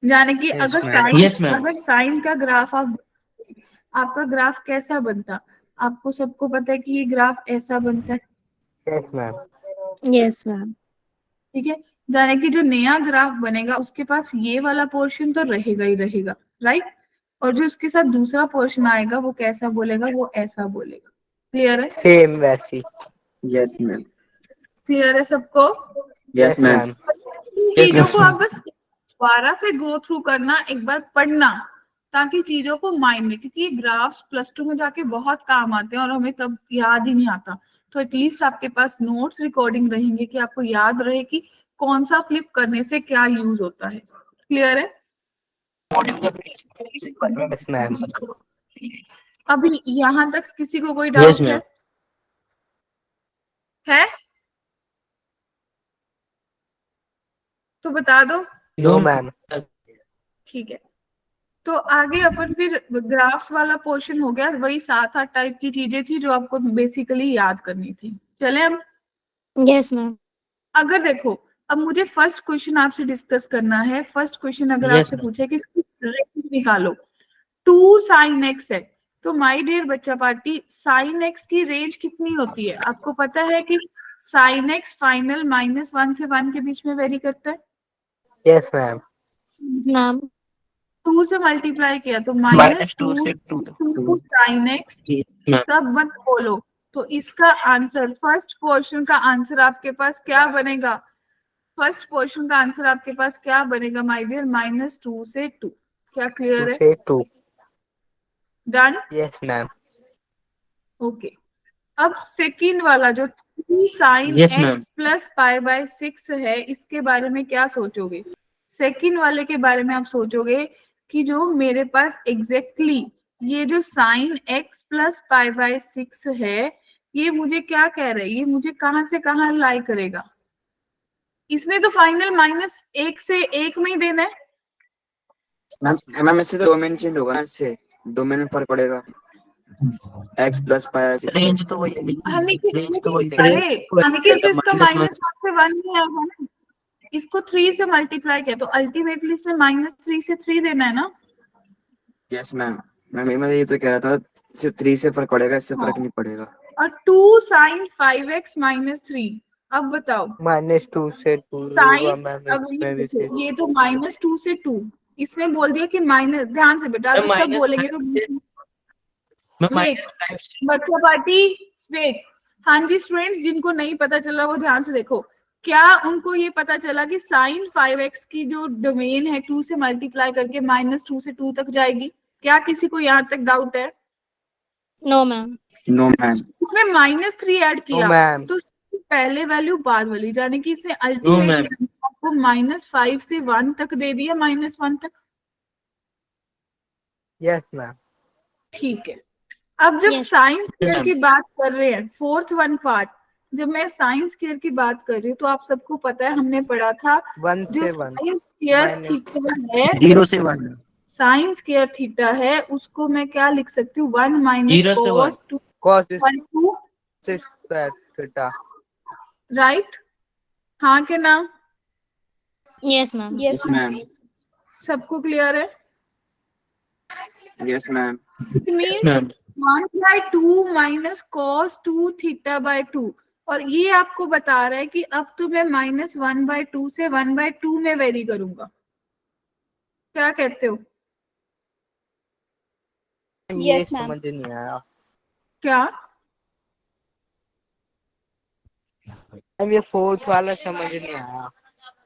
यानी कि Yes, अगर ma'am. Yes, ma'am. अगर साइन का ग्राफ आपका ग्राफ कैसा बनता? आपको सबको पता है कि ये ग्राफ ऐसा बनता है, यस मैम। Yes, ma'am. ठीक है। यानी कि जो नया ग्राफ बनेगा उसके पास ये वाला पोर्शन तो रहेगा ही रहेगा, राइट, और जो उसके साथ दूसरा पोर्शन आएगा वो कैसा बोलेगा? वो ऐसा बोलेगा। क्लियर है? सेम वैसी। Yes ma'am. क्लियर है सबको? Yes ma'am. चीजों को आप बस दोबारा से गो थ्रू करना, एक बार पढ़ना, ताकि चीजों को माइंड में, क्योंकि ये ग्राफ्स प्लस टू में जाके बहुत काम आते हैं और हमें तब याद ही नहीं आता। तो एटलीस्ट आपके पास नोट्स रिकॉर्डिंग रहेंगे कि आपको याद रहे कि कौन सा फ्लिप करने से क्या यूज होता है। क्लियर है? Yes ma'am. अभी यहाँ तक किसी को कोई यस डाउट मैम। है? तो बता दो। No ma'am. ठीक है, तो आगे अपन फिर ग्राफ्स वाला पोर्शन हो गया, वही 7-8 टाइप की चीजें थी जो आपको बेसिकली याद करनी थी। चले अब Yes, ma'am. अगर देखो, अब मुझे फर्स्ट क्वेश्चन आपसे डिस्कस करना है। फर्स्ट क्वेश्चन अगर Yes, आपसे ma'am. पूछे कि इसकी रेंज निकालो, 2 sin x है, तो माय डियर बच्चा पार्टी sin x की रेंज कितनी होती है? आपको पता है कि sin x फाइनल -1 से 1 के बीच में वेरी करता है। Yes ma'am. Ma'am. 2 से मल्टीप्लाई किया तो -2 से 2 -2 sin x, मैम। सब मत बोलो। तो इसका आंसर, फर्स्ट पोर्शन का आंसर आपके पास क्या बनेगा? फर्स्ट पोर्शन का आंसर आपके पास क्या बनेगा माय डियर? -2 से 2। क्या क्लियर है? 2 डन? Yes ma'am. ओके। अब सेकंड वाला जो 3 sin Yes, ma'am. x plus π/6 है, इसके बारे में क्या सोचोगे? सेकंड वाले के बारे में आप सोचोगे कि जो मेरे पास एग्जैक्टली ये जो sin x प्लस π/6 है, ये मुझे क्या कह रहा है? ये मुझे कहां से कहां लाई करेगा? इसने तो फाइनल -1 से 1 में ही देना है। मैम इससे तो डोमेन चेंज होगा ना, इससे डोमेन में फर्क पड़ेगा। x प्लस पाई 6 रेंज तो वही है, अनिकेत, रेंज तो वही है। अरे अनिकेत, तो इसका -1 से 1 नहीं आएगा ना, इसको 3 से मल्टीप्लाई किया तो अल्टीमेटली इससे -3 से 3 देना है ना। Yes ma'am. मैं ये तो कह रहा था, सिर्फ 3 से फर्क पड़ेगा, इससे फर्क नहीं पड़ेगा। और 2 sin 5x -3, अब बताओ -2 से 2 साइन। होगा मैम अब इसमें भी फिर। ये तो -2 से 2, इसने बोल दिया कि माइनस, ध्यान से बेटा, अभी सब बोलेंगे तो वेट बच्चा पार्टी, वेट। हाँ जी स्टूडेंट्स, जिनको नहीं पता चला वो ध्यान से देखो। क्या उनको ये पता चला कि sin 5x की जो डोमेन है 2 से मल्टीप्लाई करके -2 से 2 तक जाएगी? क्या किसी को यहाँ तक डाउट है? No, ma'am. No ma'am. उसमें -3 ऐड नो किया मैम। तो पहले वैल्यू बाद वाली, यानी कि इसने अल्टीमेटली आपको -5 से 1 तक दे दिया, -1 तक। Yes ma'am. ठीक है, अब जब Yes. साइंस स्क्वायर की बात कर रहे हैं, फोर्थ वन पार्ट, जब मैं साइंस स्क्वायर की बात कर रही हूँ तो आप सबको पता है, हमने पढ़ा था 1 जो से 1 साइंस स्क्वायर माइनस थीटा है, 0 से 1 साइंस स्क्वायर थीटा है, उसको मैं क्या लिख सकती हूँ? 1 minus cos 2 cos two, square theta. Right? हाँ के ना? Yes, ma'am. Yes ma'am. सबको क्लियर है? Yes ma'am. It means 1/2 minus cos 2 theta by 2, और ये आपको बता रहा है कि अब तो मैं -1/2 से 1/2 में वेरी करूंगा। क्या कहते हो? ये Yes, ma'am. समझ नहीं आया क्या? मैम, ये फोर्थ वाला समझ नहीं आया।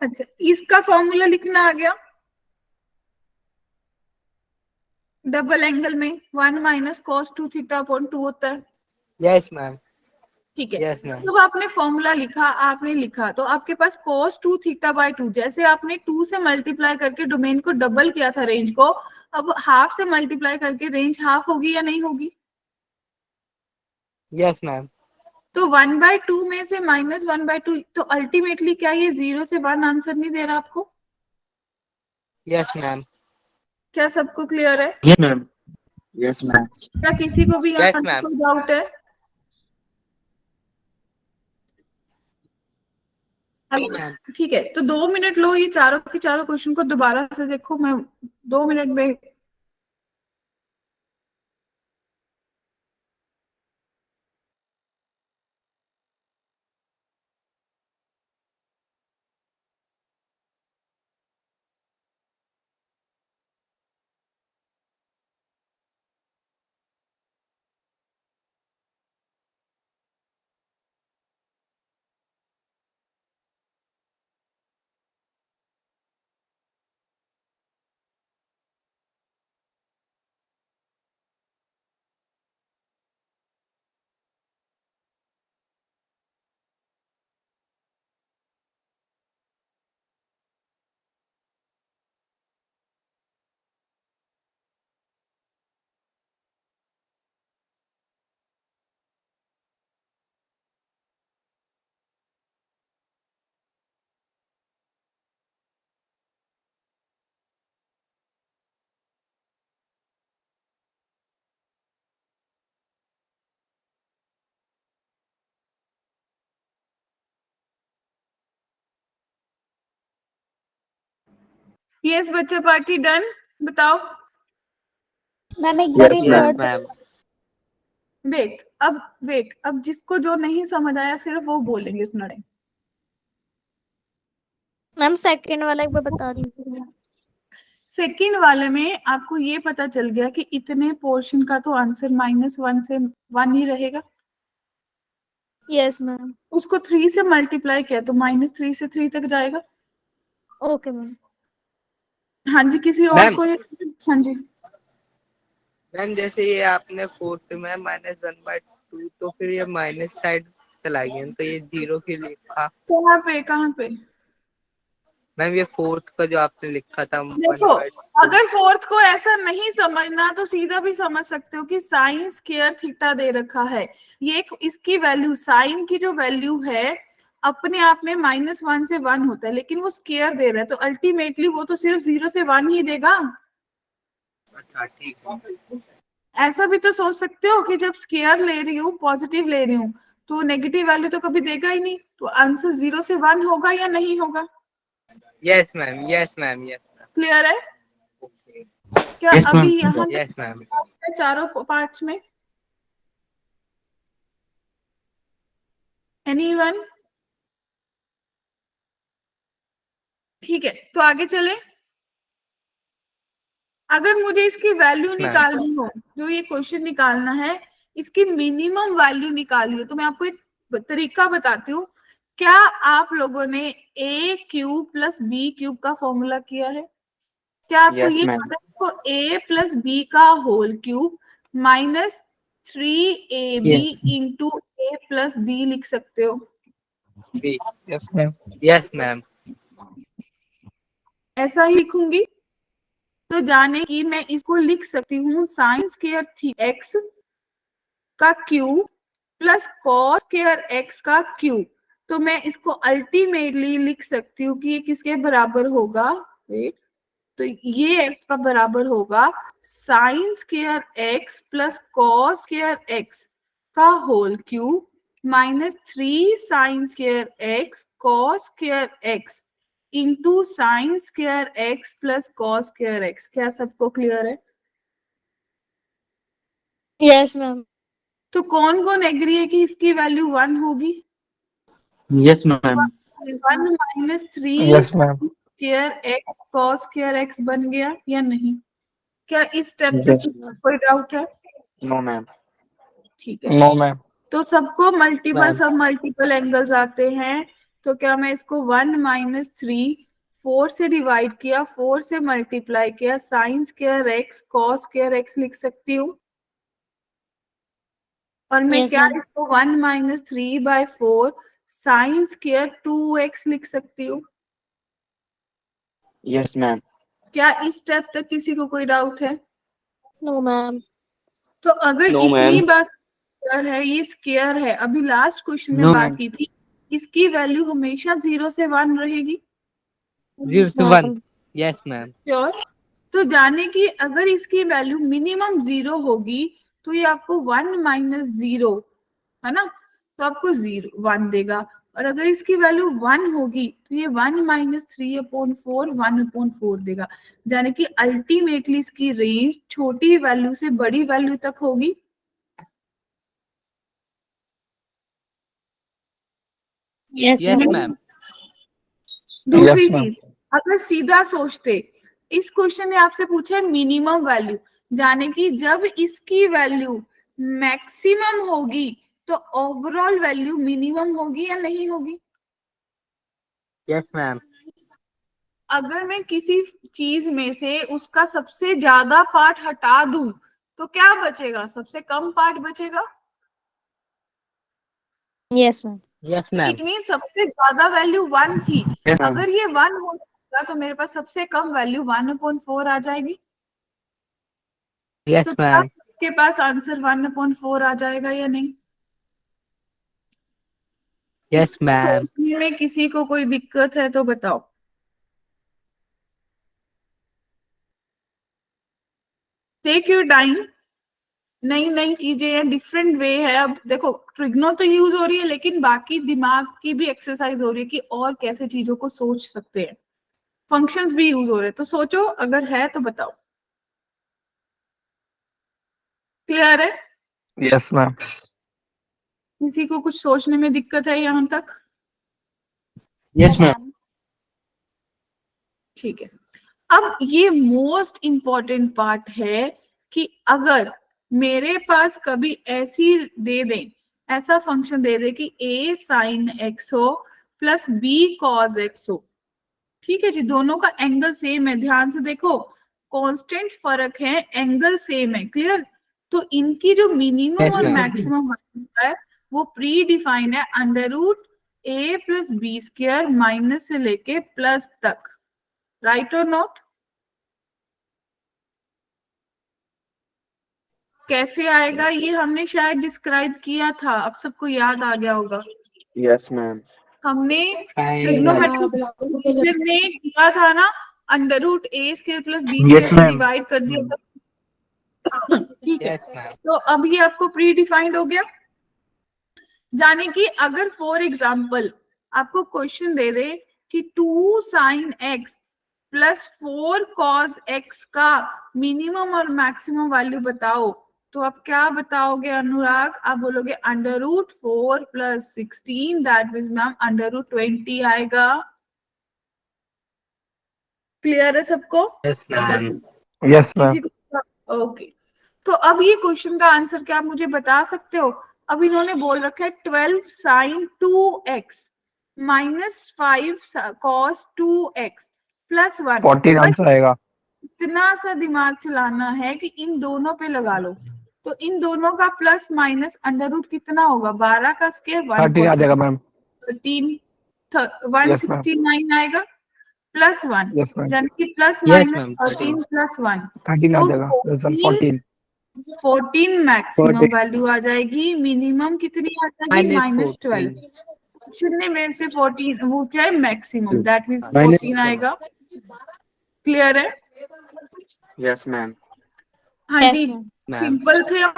अच्छा, इसका फॉर्मूला लिखना आ गया। डबल एंगल में 1 माइनस cos 2 थीटा अपॉन 2 होता है। Yes ma'am. ठीक है, यस मैम। जब आपने फॉर्मूला लिखा, आपने लिखा तो आपके पास cos 2 थीटा बाय 2, जैसे आपने 2 से मल्टीप्लाई करके डोमेन को डबल किया था रेंज को, अब हाफ से मल्टीप्लाई करके रेंज हाफ होगी या नहीं होगी? Yes ma'am. तो 1/2 में से -1/2, तो अल्टीमेटली क्या ये 0 से 1 आंसर नहीं दे रहा आपको? Yes ma'am. क्या सबको क्लियर है? Yes ma'am. Yes ma'am. क्या किसी को भी यहाँ Yes, पे ma'am. कोई डाउट है? No, ma'am. ठीक है, तो 2 मिनट लो, ये चारों के चारों क्वेश्चन को दोबारा से देखो, मैं 2 मिनट में यस बच्चा पार्टी डन, बताओ। मैम एक बार Yes, ये ma'am. वर्ड मैम वेट, अब जिसको जो नहीं समझ आया सिर्फ वो बोलेंगे उतना टाइम। मैम सेकंड वाला एक बार बता दीजिए। सेकेंड वाले में आपको ये पता चल गया कि इतने पोर्शन का तो आंसर -1 से 1 ही रहेगा। Yes ma'am. उसको 3 से मल्टीप्लाई किया तो -3 से 3 तक जाएगा। Okay ma'am. हाँ जी, किसी और मैम। को? हाँ जी, मैम जैसे ये आपने फोर्थ में -1/2 तो फिर ये माइनस साइड चला गया तो ये 0 के लिखा। कहाँ पे? मैम ये फोर्थ का जो आपने लिखा था देखो, 1/2। अगर फोर्थ को ऐसा नहीं समझना तो सीधा भी समझ सकते हो कि साइन स्क्वायर थीटा दे रखा है। ये इसकी वैल्यू, साइन की जो वैल्यू है अपने आप में -1 से 1 होता है, लेकिन वो स्क्वायर दे रहा है तो अल्टीमेटली वो तो सिर्फ 0 से 1 ही देगा। अच्छा ठीक है। ऐसा भी तो सोच सकते हो कि जब स्क्वायर ले रही हूँ, पॉजिटिव ले रही हूँ, तो नेगेटिव वैल्यू तो कभी देगा ही नहीं, तो आंसर 0 से 1 होगा या नहीं होगा? Yes ma'am, yes ma'am, yes clear है क्या? Yes, अभी ma'am. यहाँ यस मैम। चारों पार्ट्स में एनीवन? ठीक है, तो आगे चले। अगर मुझे इसकी वैल्यू Yes, ma'am. निकालनी हो, जो ये क्वेश्चन निकालना है, इसकी मिनिमम वैल्यू निकाली हो, तो मैं आपको एक तरीका बताती हूँ। क्या आप लोगों ने a cube plus B cube का फॉर्मूला किया है? क्या आपको Yes, ये ma'am. पता है को a प्लस बी का whole cube -3ab into a plus B लिख सकते हो? B. Yes, ma'am. Yes ma'am. ऐसा ही लिखूंगी तो जाने कि मैं इसको लिख सकती हूँ साइन स्क्वायर x का cube plus cos square x का क्यूब। तो मैं इसको अल्टीमेटली लिख सकती हूँ कि ये किसके बराबर होगा? वेट, तो ये x का बराबर होगा sine square x plus cos square x का whole cube -3 sine square x cos square x into sine square x plus cos square x। क्या सबको क्लियर है? Yes ma'am. तो कौन कौन एग्री है कि इसकी वैल्यू 1 होगी? Yes, ma'am. 1 -3 Yes, ma'am. Square x cos square x बन गया या नहीं? क्या इस स्टेप Yes, पे ma'am. कोई डाउट है? No, ma'am. ठीक है, No, ma'am. तो सबको मल्टीपल Ma'am. सब मल्टीपल एंगल्स आते हैं। तो क्या मैं इसको 1 -3 4 से डिवाइड किया, 4 से मल्टीप्लाई किया, sign square x cos square x लिख सकती हूँ? और मैं Yes, क्या ma'am. इसको 1 -3/4 साइन स्क्वायर 2x लिख सकती हूँ? Yes, ma'am. क्या इस स्टेप तक किसी को कोई डाउट है? No ma'am. तो अगर No, इतनी ma'am. बार स्क्वायर है, ये स्क्वायर है, अभी लास्ट क्वेश्चन में No, बात ma'am. की थी, इसकी वैल्यू हमेशा 0 से 1 रहेगी। 0 से 1। Yes ma'am. श्योर? तो जाने की अगर इसकी वैल्यू मिनिमम 0 होगी तो ये आपको 1 -0 है ना, तो आपको 1 देगा। और अगर इसकी वैल्यू 1 होगी तो ये 1 -3/4 1/4 देगा। यानी कि अल्टीमेटली इसकी रेंज छोटी वैल्यू से बड़ी वैल्यू तक होगी। Yes yes ma'am. मैम। दूसरी Yes, ma'am. चीज, अगर सीधा सोचते, इस क्वेश्चन ने आपसे पूछा है मिनिमम वैल्यू, जाने की जब इसकी वैल्यू मैक्सिमम होगी तो ओवरऑल वैल्यू मिनिमम होगी या नहीं होगी? Yes ma'am. अगर मैं किसी चीज में से उसका सबसे ज्यादा पार्ट हटा दूं तो क्या बचेगा? सबसे कम पार्ट बचेगा। Yes ma'am. Yes ma'am. It mean सबसे ज्यादा वैल्यू 1 थी, Yes, ma'am. अगर ये 1 हो जाएगा तो मेरे पास सबसे कम वैल्यू 1/4 आ जाएगी। यस तो क्या मैम। आपके पास आंसर 1/4 आ जाएगा या नहीं? Yes ma'am. सोचने में किसी को कोई दिक्कत है तो बताओ। टेक योर टाइम, नई चीजें, डिफरेंट वे है। अब देखो ट्रिग्नो तो यूज हो रही है, लेकिन बाकी दिमाग की भी एक्सरसाइज हो रही है कि और कैसे चीजों को सोच सकते हैं। फंक्शंस भी यूज हो रहे हैं, तो सोचो अगर है तो बताओ। क्लियर है? Yes ma'am. किसी को कुछ सोचने में दिक्कत है यहाँ तक? Yes ma'am. ठीक है। अब ये मोस्ट इंपॉर्टेंट पार्ट है कि अगर मेरे पास कभी ऐसी दे दें, ऐसा फंक्शन दे दे कि a sin x हो प्लस b cos x हो, ठीक है जी, दोनों का एंगल सेम है, ध्यान से देखो, कांस्टेंट्स फर्क है, एंगल सेम है, क्लियर? तो इनकी जो मिनिमम Yes, और ma'am. मैक्सिमम है वो प्री डिफाइंड है under root a plus B square minus से लेके प्लस तक, राइट और नॉट? कैसे आएगा ये हमने शायद डिस्क्राइब किया था, अब सबको याद आ गया होगा। Yes ma'am. हमने Fine. ट्रिग्नोमेट्रिक में किया था ना, under root a square plus b Yes, square ma'am. Divide कर दिया था, ठीक है? Yes, ma'am. तो अब ये आपको प्री डिफाइंड हो गया, जाने कि अगर फॉर एग्जाम्पल आपको क्वेश्चन दे दे कि 2 sin x plus 4 cos x का मिनिमम और मैक्सिमम वैल्यू बताओ, तो आप क्या बताओगे अनुराग? आप बोलोगे under root 4 plus 16, that means ma'am under root 20 आएगा। क्लियर है सबको? Yes, ma'am. Yes ma'am. किसी को? ओके, तो अब ये क्वेश्चन का आंसर क्या आप मुझे बता सकते हो? अब इन्होंने बोल रखा है 12 sin 2x minus 5 cos 2x plus 1। 14 answer आएगा। इतना सा दिमाग चलाना है कि इन दोनों पे लगा लो, तो इन दोनों का प्लस माइनस अंडर रूट कितना होगा? 12 का स्क्वायर 13 आ जाएगा मैम। 13 169 आएगा प्लस 1, यस मैम। यानी कि plus Yes, minus ma'am. 13 plus 1, 13 आ तो जाएगा, प्लस 1 14। 14 मैक्सिमम 14 वैल्यू आ जाएगी, मिनिमम कितनी आ जाएगी? Minus -12। 14. शून्य में से 14 वो क्या है? मैक्सिमम, दैट मीन्स Minus 14 आएगा। क्लियर है? Yes ma'am. हाँ Yes, जी, ma'am. Ma'am. सिंपल थे हम।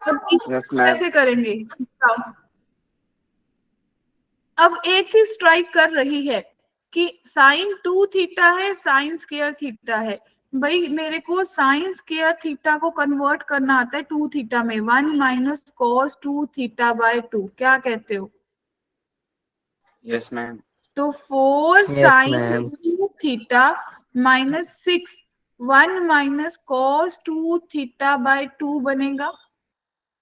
अब इसको Yes, ma'am. कैसे करेंगे बताओ? अब एक चीज स्ट्राइक कर रही है कि साइन 2 थीटा है, साइन स्क्वायर थीटा है। भाई मेरे को साइन स्क्वायर थीटा को कन्वर्ट करना आता है 2 थीटा में, 1 माइनस कॉस 2 थीटा बाय 2, क्या कहते हो? Yes ma'am. तो 4 Yes, sine ma'am. 2 theta minus 6 1 minus cos 2 theta by 2 बनेगा,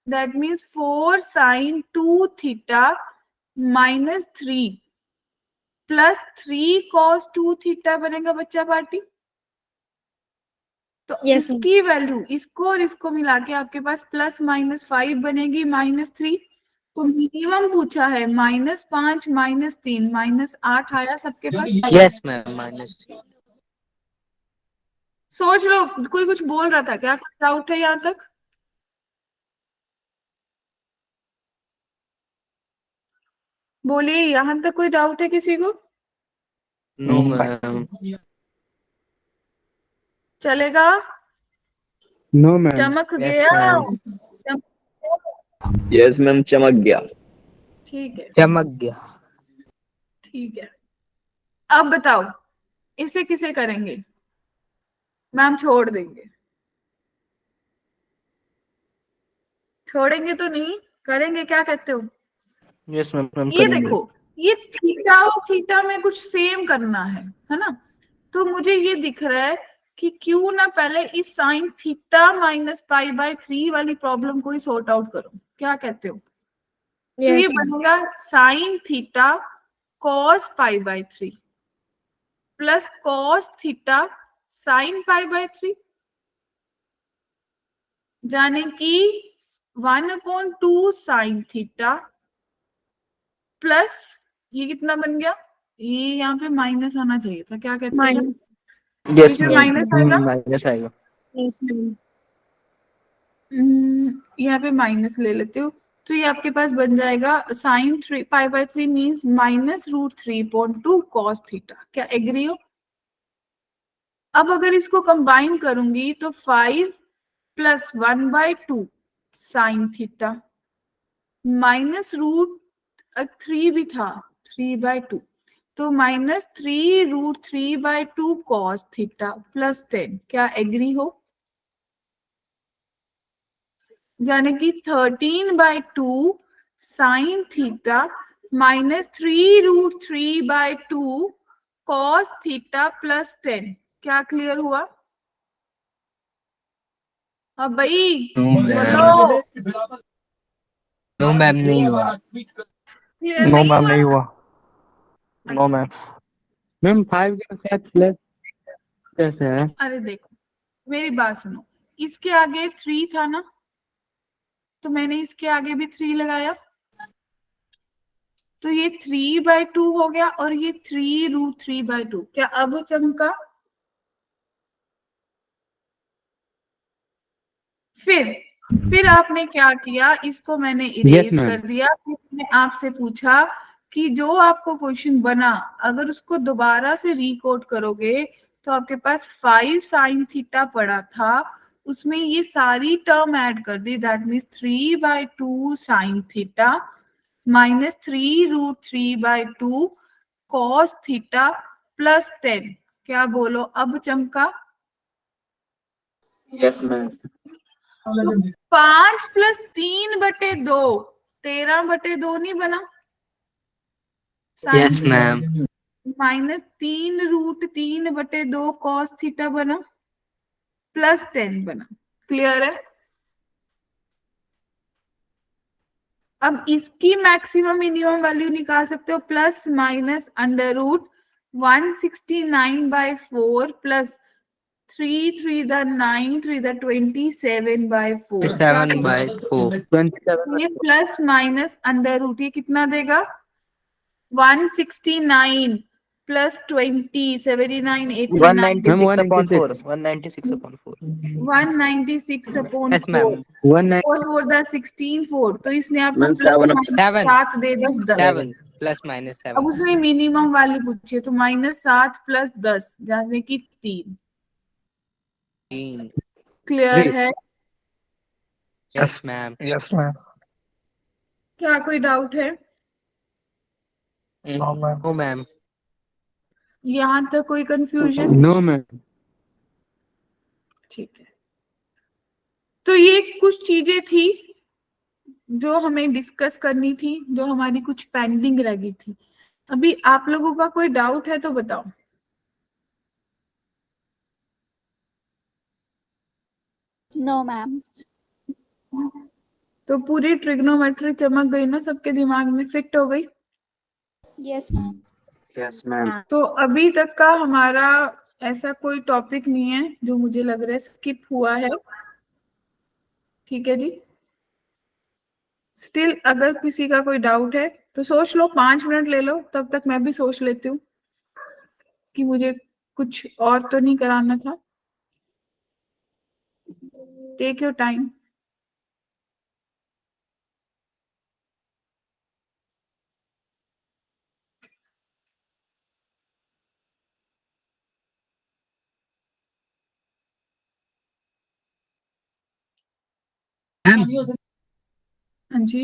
that means 4 sine 2 theta minus 3 plus 3 cos 2 theta बनेगा बच्चा पार्टी। तो Yes, ma'am. इसकी वैल्यू इसको और इसको मिला के आपके पास प्लस माइनस 5 बनेगी -3। तो मिनिमम पूछा है -5 -3 -8 आया सबके पास। Yes, ma'am. Minus. सोच लो, कोई कुछ बोल रहा था क्या? कुछ डाउट है यहाँ तक? बोलिए, यहाँ तक कोई डाउट है किसी को? No, ma'am. चलेगा? No ma'am. चमक Yes, गया? ma'am. यस मैम, चमक गया। ठीक है, चमक गया। ठीक है। अब बताओ इसे किसे करेंगे? मैम छोड़ देंगे, छोड़ेंगे तो नहीं, करेंगे, क्या कहते हो? Yes ma'am. ये देखो, ये थीटा और थीटा में कुछ सेम करना है ना? तो मुझे ये दिख रहा है कि क्यों ना पहले इस sine theta minus pi by 3 वाली प्रॉब्लम को ही सॉर्ट आउट करो, क्या कहते हो? तो ये Yes, ma'am. बनेगा sine theta cos pi by 3 plus cos theta sine pi by 3, जाने कि 1/2 साइन थीटा प्लस ये कितना बन गया? ये यहाँ पे माइनस आना चाहिए था, क्या कहते हैं? Minus. यस इसमें मैम। माइनस आएगा, माइनस आएगा। Yes, ma'am. यहाँ पे माइनस ले लेते हो, तो ये आपके पास बन जाएगा sine 3 pi by 3 means -√3.2 cos theta. क्या एग्री हो? अब अगर इसको कंबाइन करूंगी तो 5 प्लस 1/2 साइन थीटा माइनस √3 भी था 3/2 तो -3√3/2 cos थीटा प्लस 10, क्या एग्री हो? यानी कि 13/2 sign theta -3√3/2 cos theta plus 10, क्या क्लियर हुआ? अब भाई बोलो। नो मैम नहीं हुआ। क्लियर नो नहीं मैम हुआ? नहीं हुआ। No ma'am. मैम 5 के साथ प्लस कैसे है? अरे देखो, मेरी बात सुनो, इसके आगे 3 था ना, तो मैंने इसके आगे भी 3 लगाया, तो ये 3/2 हो गया और ये 3√3/2, क्या अब चमका? फिर आपने क्या किया, इसको मैंने Yes, इरेज ma'am. कर दिया। फिर मैंने आपसे पूछा कि जो आपको क्वेश्चन बना, अगर उसको दोबारा से रिकोड करोगे तो आपके पास 5 साइन थीटा पड़ा था, उसमें ये सारी टर्म ऐड कर दी, that means 3/2 sine theta -3√3/2 cos theta plus 10, क्या बोलो अब चमका? Yes ma'am. तो 5 + 3/2 13/2 नहीं बना? Yes ma'am. -3√3/2 cos थीटा बना प्लस 10 बना। क्लियर है? अब इसकी मैक्सिमम मिनिमम वैल्यू निकाल सकते हो, plus minus √169/4 plus 3 3 the 9 3 the 27/4, 7/4। 27 ये प्लस माइनस √ ये कितना देगा? 169 प्लस 20 79 89 196 196/4 यस 196/4 मैम। 19 4 4 द 16 4, तो इसने आपको मैम 7 7 7 दे 10 10। 7 ± 7। अब उसमें मिनिमम वैल्यू पूछिए, तो -7 + 10 जैसे कि 3। 3। क्लियर है? Yes ma'am. Yes ma'am. क्या कोई डाउट है? No ma'am. No ma'am. यहाँ तक कोई कंफ्यूजन? No ma'am. ठीक है, तो ये कुछ चीजें थी जो हमें डिस्कस करनी थी, जो हमारी कुछ पेंडिंग रह गई थी। अभी आप लोगों का कोई डाउट है तो बताओ। No, ma'am. तो पूरी ट्रिग्नोमेट्री चमक गई ना, सबके दिमाग में फिट हो गई? Yes, ma'am. Yes ma'am. तो अभी तक का हमारा ऐसा कोई टॉपिक नहीं है जो मुझे लग रहा है स्किप हुआ है। ठीक है जी। स्टिल अगर किसी का कोई डाउट है तो सोच लो, 5 मिनट ले लो, तब तक मैं भी सोच लेती हूँ कि मुझे कुछ और तो नहीं कराना था। Take your time. हाँ जी,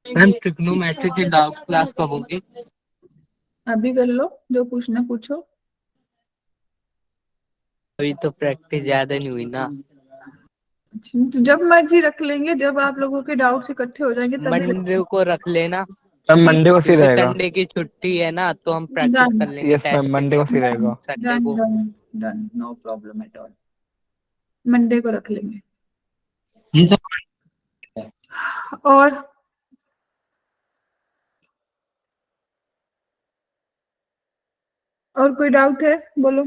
मैम ट्रिग्नोमेट्री की डाउट क्लास कब होगी? अभी कर लो, जो पूछना पूछो। अभी तो प्रैक्टिस ज्यादा नहीं हुई ना। अच्छा, तो जब मर्जी रख लेंगे, जब आप लोगों के डाउट्स इकट्ठे हो जाएंगे तभी मंडे को रख लेना, मैम मंडे को सही क्योंकि रहेगा। संडे की छुट्टी है ना, तो हम प्रैक्टिस कर लेंगे यस मैम, टेस्ट के मंडे को लिए सही रहेगा। संडे डन को। Done done, no problem at all. Monday को रख लेंगे। और कोई डाउट है? बोलो।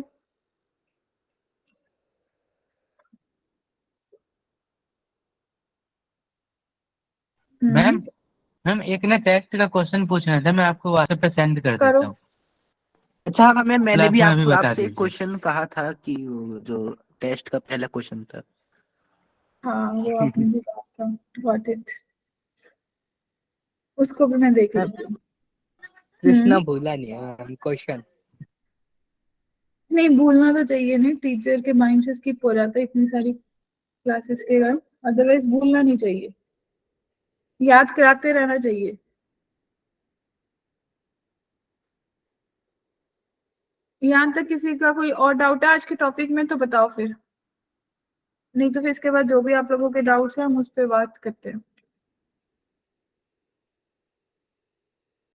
मैम मैम एक ना टेस्ट का क्वेश्चन पूछना था, मैं आपको व्हाट्सएप पे सेंड कर करो। देता हूँ। अच्छा मैम, मैंने भी क्लास में अभी आपको बता आपसे एक दीजिए। क्वेश्चन कहा था कि वो जो टेस्ट का पहला क्वेश्चन था। हाँ, वो आपने भी कहा था, गॉट इट। उसको भी मैं देख लेती हूँ। कृष्णा भूला नहीं है मैम क्वेश्चन। नहीं भूलना तो चाहिए नहीं, टीचर के माइंड से स्किप हो जाता है इतनी सारी क्लासेस के कारण, अदरवाइज भूलना नहीं चाहिए, याद कराते रहना चाहिए। यहाँ तक किसी का कोई और डाउट है आज के टॉपिक में तो बताओ फिर, नहीं तो फिर इसके बाद जो भी आप लोगों के डाउट्स हैं हम उस पर बात करते हैं।